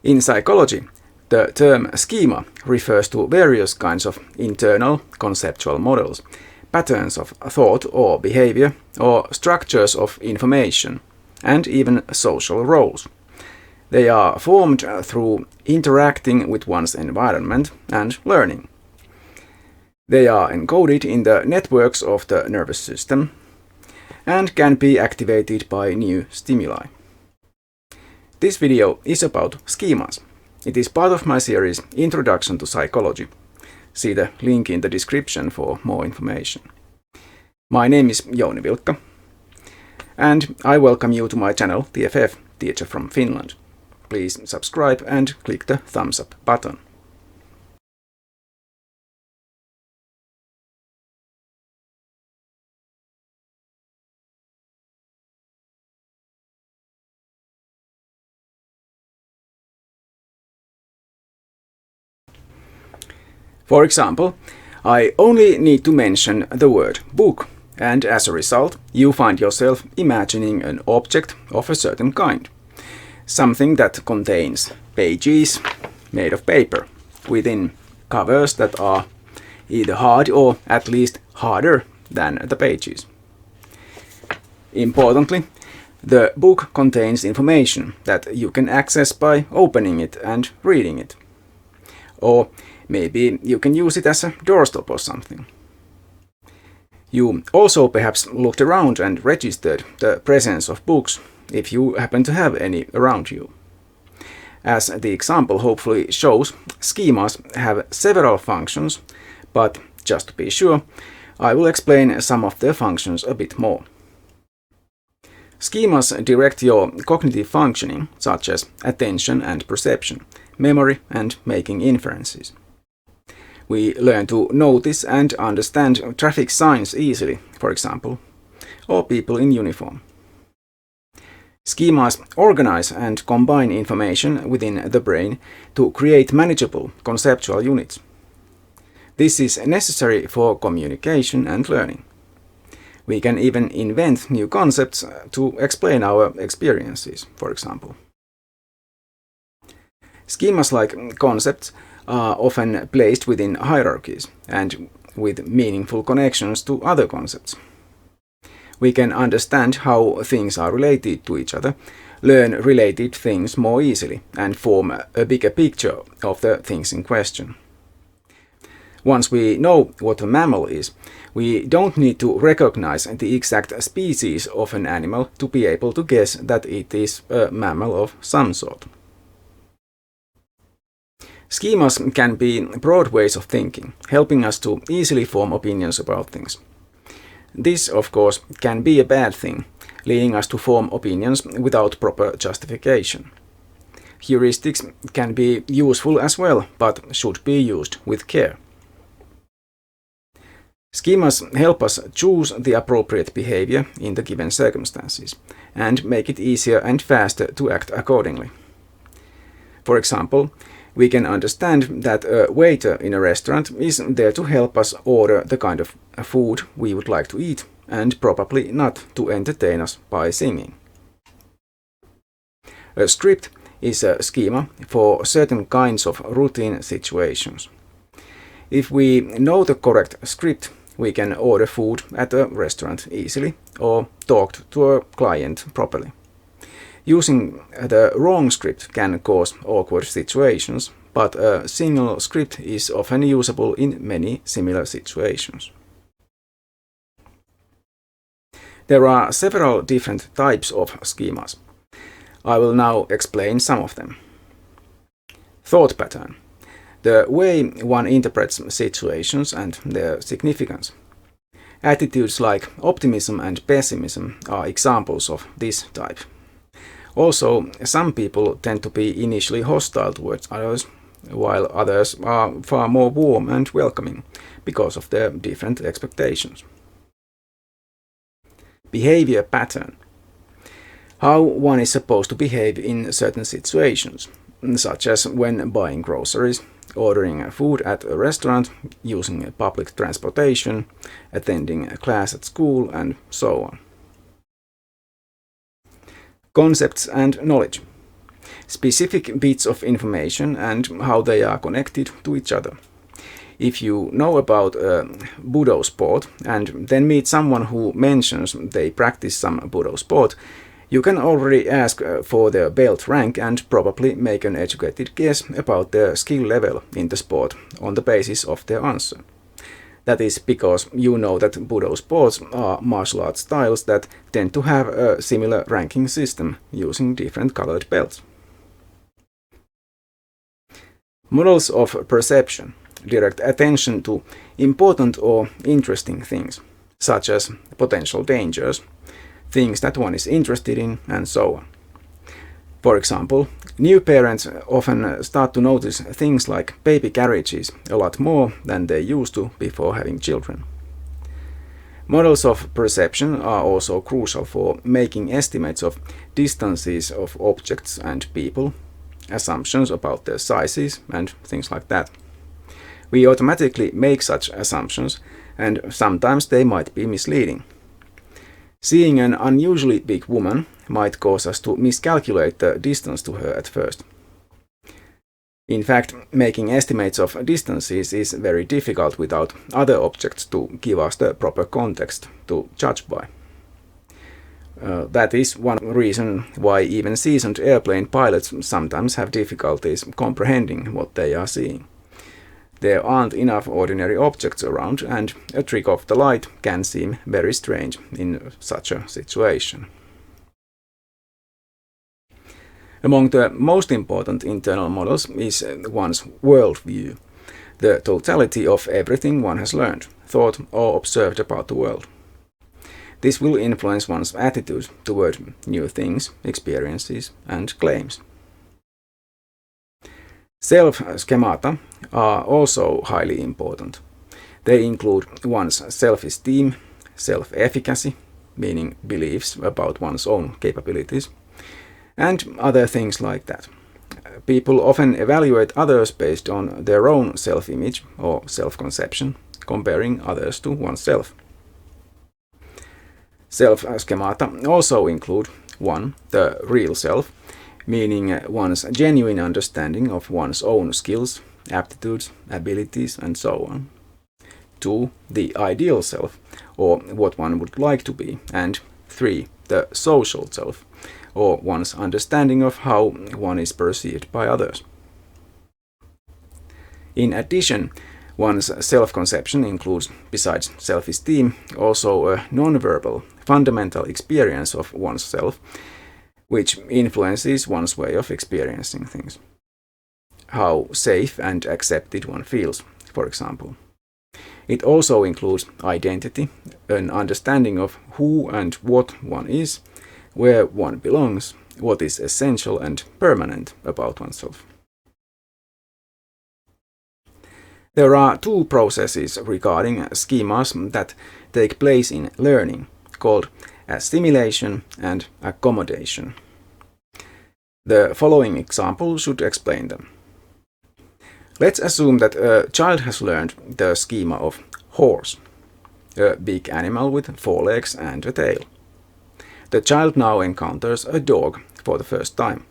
In psychology, the term schema refers to various kinds of internal conceptual models, patterns of thought or behavior, or structures of information, and even social roles. They are formed through interacting with one's environment and learning. They are encoded in the networks of the nervous system and can be activated by new stimuli. This video is about schemas. It is part of my series Introduction to Psychology. See the link in the description for more information. My name is Jouni Vilkka, and I welcome you to my channel TFF, Teacher from Finland. Please subscribe and click the thumbs up button. For example, I only need to mention the word book, and as a result, you find yourself imagining an object of a certain kind. Something that contains pages made of paper, within covers that are either hard or at least harder than the pages. Importantly, the book contains information that you can access by opening it and reading it. Or maybe you can use it as a doorstop or something. You also perhaps looked around and registered the presence of books, if you happen to have any around you. As the example hopefully shows, schemas have several functions, but just to be sure, I will explain some of their functions a bit more. Schemas direct your cognitive functioning, such as attention and perception, memory and making inferences. We learn to notice and understand traffic signs easily, for example, or people in uniform. Schemas organize and combine information within the brain to create manageable conceptual units. This is necessary for communication and learning. We can even invent new concepts to explain our experiences, for example. Schemas-like concepts are often placed within hierarchies and with meaningful connections to other concepts. We can understand how things are related to each other, learn related things more easily, and form a bigger picture of the things in question. Once we know what a mammal is, we don't need to recognize the exact species of an animal to be able to guess that it is a mammal of some sort. Schemas can be broad ways of thinking, helping us to easily form opinions about things. This, of course, can be a bad thing, leading us to form opinions without proper justification. Heuristics can be useful as well, but should be used with care. Schemas help us choose the appropriate behavior in the given circumstances, and make it easier and faster to act accordingly. For example, we can understand that a waiter in a restaurant is there to help us order the kind of food we would like to eat, and probably not to entertain us by singing. A script is a schema for certain kinds of routine situations. If we know the correct script, we can order food at a restaurant easily or talk to a client properly. Using the wrong script can cause awkward situations, but a single script is often usable in many similar situations. There are several different types of schemas. I will now explain some of them. Thought pattern. The way one interprets situations and their significance. Attitudes like optimism and pessimism are examples of this type. Also, some people tend to be initially hostile towards others, while others are far more warm and welcoming because of their different expectations. Behavior pattern. How one is supposed to behave in certain situations, such as when buying groceries, ordering food at a restaurant, using public transportation, attending a class at school, and so on. Concepts and knowledge. specific bits of information and how they are connected to each other. If you know about Budo sport and then meet someone who mentions they practice some Budo sport, you can already ask for their belt rank and probably make an educated guess about their skill level in the sport on the basis of their answer. That is because you know that Budo sports are martial arts styles that tend to have a similar ranking system using different colored belts. Models of perception direct attention to important or interesting things, such as potential dangers, things that one is interested in, and so on. For example, new parents often start to notice things like baby carriages a lot more than they used to before having children. Models of perception are also crucial for making estimates of distances of objects and people, assumptions about their sizes, and things like that. We automatically make such assumptions, and sometimes they might be misleading. Seeing an unusually big woman might cause us to miscalculate the distance to her at first. In fact, making estimates of distances is very difficult without other objects to give us the proper context to judge by. That is one reason why even seasoned airplane pilots sometimes have difficulties comprehending what they are seeing. There aren't enough ordinary objects around, and a trick of the light can seem very strange in such a situation. Among the most important internal models is one's worldview, the totality of everything one has learned, thought, or observed about the world. This will influence one's attitude toward new things, experiences, and claims. Self-schemata are also highly important. They include one's self-esteem, self-efficacy, meaning beliefs about one's own capabilities, and other things like that. People often evaluate others based on their own self-image or self-conception, comparing others to oneself. Self-schemata also include 1. The real self, meaning one's genuine understanding of one's own skills, aptitudes, abilities, and so on. 2. The ideal self, or what one would like to be. And 3. The social self, or one's understanding of how one is perceived by others. In addition, one's self-conception includes, besides self-esteem, also a nonverbal, fundamental experience of one's self, which influences one's way of experiencing things. How safe and accepted one feels, for example. It also includes identity, an understanding of who and what one is, where one belongs, what is essential and permanent about oneself. There are 2 processes regarding schemas that take place in learning, called assimilation and accommodation. The following example should explain them. Let's assume that a child has learned the schema of horse, a big animal with 4 legs and a tail. The child now encounters a dog for the first time.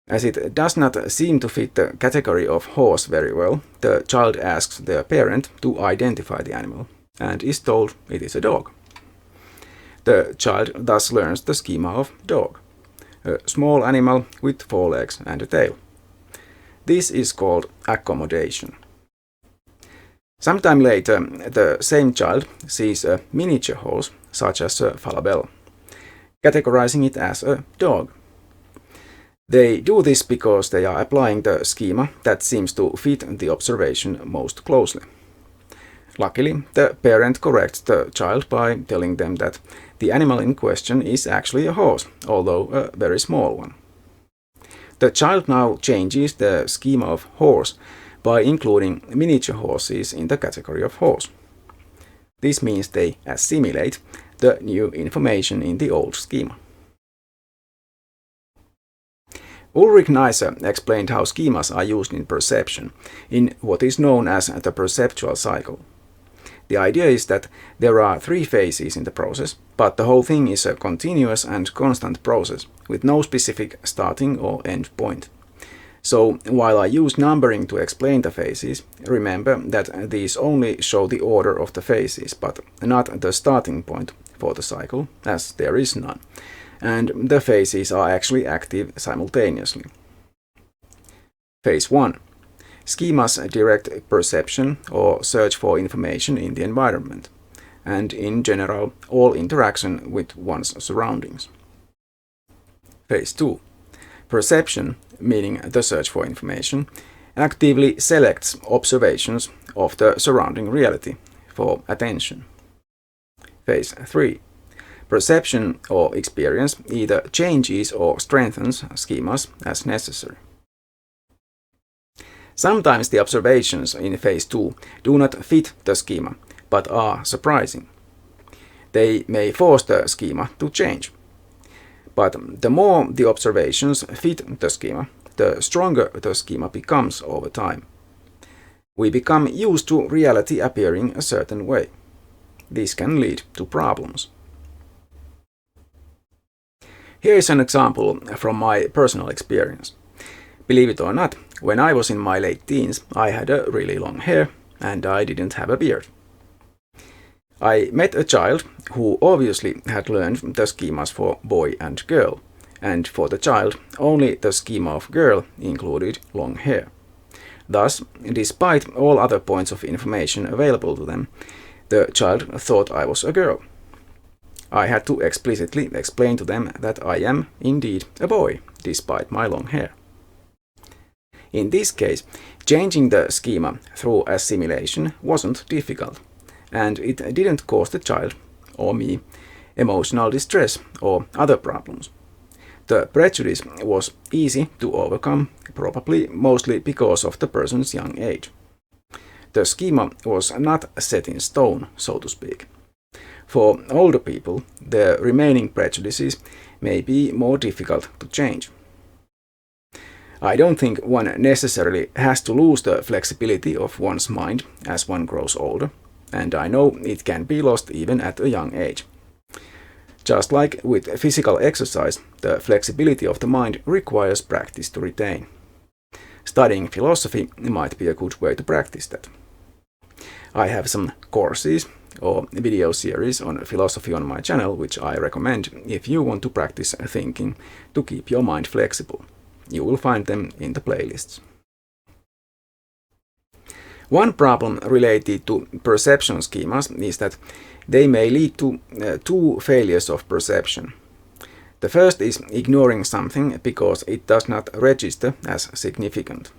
As it does not seem to fit the category of horse very well, the child asks their parent to identify the animal and is told it is a dog. The child thus learns the schema of dog, a small animal with 4 legs and a tail. This is called accommodation. Sometime later, the same child sees a miniature horse, such as a falabella, categorizing it as a dog. They do this because they are applying the schema that seems to fit the observation most closely. Luckily, the parent corrects the child by telling them that the animal in question is actually a horse, although a very small one. The child now changes the schema of horse by including miniature horses in the category of horse. This means they assimilate the new information in the old schema. Ulrich Neisser explained how schemas are used in perception, in what is known as the perceptual cycle. The idea is that there are 3 phases in the process, but the whole thing is a continuous and constant process with no specific starting or end point. So, while I use numbering to explain the phases, remember that these only show the order of the phases, but not the starting point for the cycle, as there is none, and the phases are actually active simultaneously. Phase 1. Schemas direct perception or search for information in the environment, and in general, all interaction with one's surroundings. Phase 2. Perception, meaning the search for information, actively selects observations of the surrounding reality for attention. Phase 3. Perception or experience either changes or strengthens schemas as necessary. Sometimes the observations in phase 2 do not fit the schema, but are surprising. They may force the schema to change. But the more the observations fit the schema, the stronger the schema becomes over time. We become used to reality appearing a certain way. This can lead to problems. Here is an example from my personal experience. Believe it or not, when I was in my late teens, I had a really long hair and I didn't have a beard. I met a child who obviously had learned the schemas for boy and girl, and for the child, only the schema of girl included long hair. Thus, despite all other points of information available to them, the child thought I was a girl. I had to explicitly explain to them that I am indeed a boy, despite my long hair. In this case, changing the schema through assimilation wasn't difficult, and it didn't cause the child, or me, emotional distress or other problems. The prejudice was easy to overcome, probably mostly because of the person's young age. The schema was not set in stone, so to speak. For older people, the remaining prejudices may be more difficult to change. I don't think one necessarily has to lose the flexibility of one's mind as one grows older, and I know it can be lost even at a young age. Just like with physical exercise, the flexibility of the mind requires practice to retain. Studying philosophy might be a good way to practice that. I have some courses or video series on philosophy on my channel, which I recommend if you want to practice thinking to keep your mind flexible. You will find them in the playlists. One problem related to perception schemas is that they may lead to 2 failures of perception. The first is ignoring something because it does not register as significant.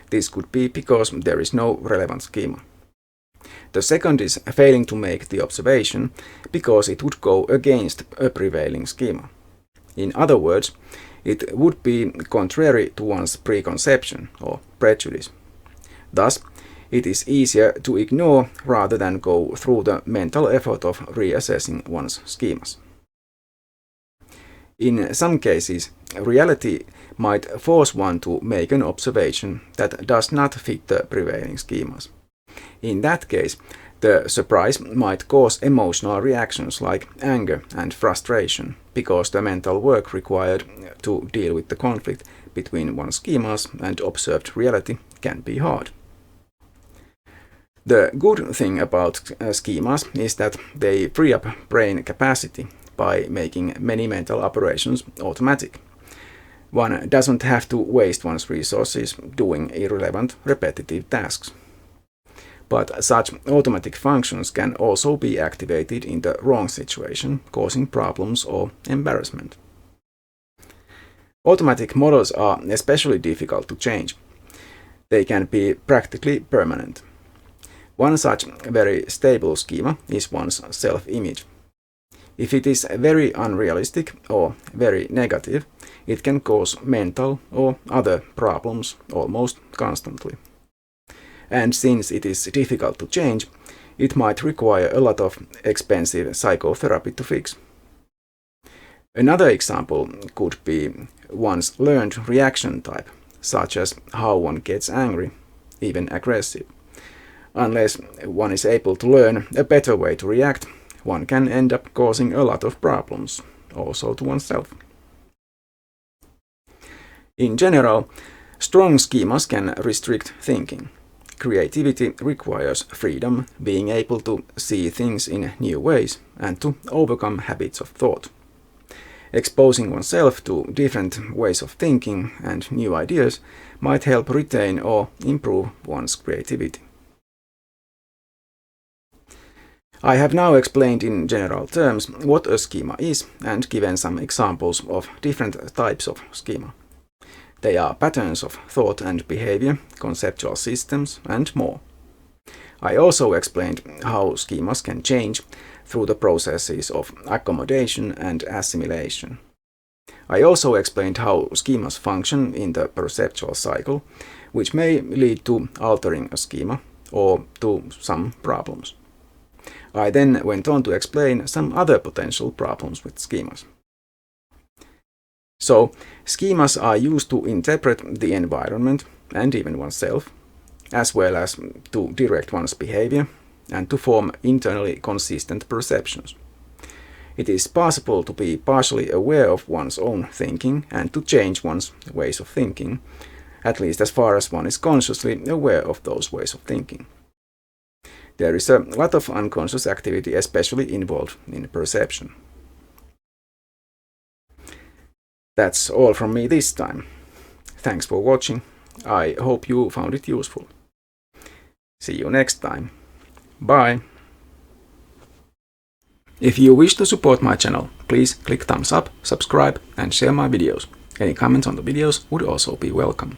This could be because there is no relevant schema. The second is failing to make the observation because it would go against a prevailing schema. In other words, it would be contrary to one's preconception or prejudice. Thus, it is easier to ignore rather than go through the mental effort of reassessing one's schemas. In some cases, reality might force one to make an observation that does not fit the prevailing schemas. In that case, the surprise might cause emotional reactions like anger and frustration, because the mental work required to deal with the conflict between one's schemas and observed reality can be hard. The good thing about schemas is that they free up brain capacity by making many mental operations automatic. One doesn't have to waste one's resources doing irrelevant, repetitive tasks. But such automatic functions can also be activated in the wrong situation, causing problems or embarrassment. Automatic models are especially difficult to change. They can be practically permanent. One such very stable schema is one's self-image. If it is very unrealistic or very negative, it can cause mental or other problems almost constantly. And since it is difficult to change, it might require a lot of expensive psychotherapy to fix. Another example could be one's learned reaction type, such as how one gets angry, even aggressive. Unless one is able to learn a better way to react, one can end up causing a lot of problems, also to oneself. In general, strong schemas can restrict thinking. Creativity requires freedom, being able to see things in new ways and to overcome habits of thought. Exposing oneself to different ways of thinking and new ideas might help retain or improve one's creativity. I have now explained in general terms what a schema is and given some examples of different types of schema. They are patterns of thought and behavior, conceptual systems, and more. I also explained how schemas can change through the processes of accommodation and assimilation. I also explained how schemas function in the perceptual cycle, which may lead to altering a schema or to some problems. I then went on to explain some other potential problems with schemas. So, schemas are used to interpret the environment and even oneself, as well as to direct one's behavior and to form internally consistent perceptions. It is possible to be partially aware of one's own thinking and to change one's ways of thinking, at least as far as one is consciously aware of those ways of thinking. There is a lot of unconscious activity, especially involved in perception. That's all from me this time. Thanks for watching. I hope you found it useful. See you next time. Bye! If you wish to support my channel, please click thumbs up, subscribe and share my videos. Any comments on the videos would also be welcome.